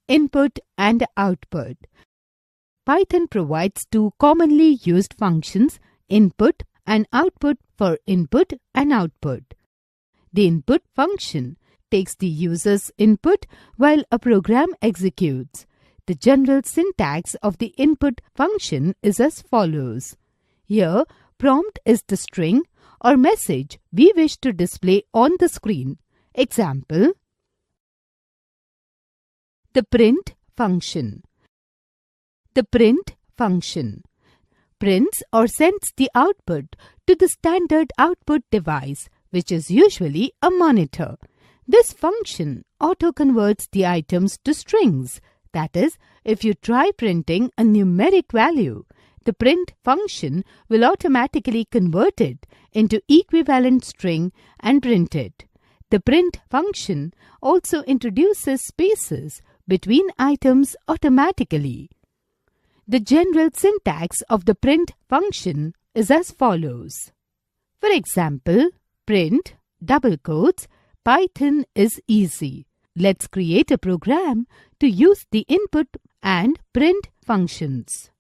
input and output. Python provides two commonly used functions, input and output, for input and output. The input function takes the user's input while a program executes. The general syntax of the input function is as follows. Here, prompt is the string or message we wish to display on the screen. Example: the print function. The print function prints or sends the output to the standard output device, which is usually a monitor. This function auto-converts the items to strings. That is, if you try printing a numeric value, the print function will automatically convert it into equivalent string and print it. The print function also introduces spaces between items automatically. The general syntax of the print function is as follows. For example, print, double quotes, Python is easy. Let's create a program to use the input and print functions.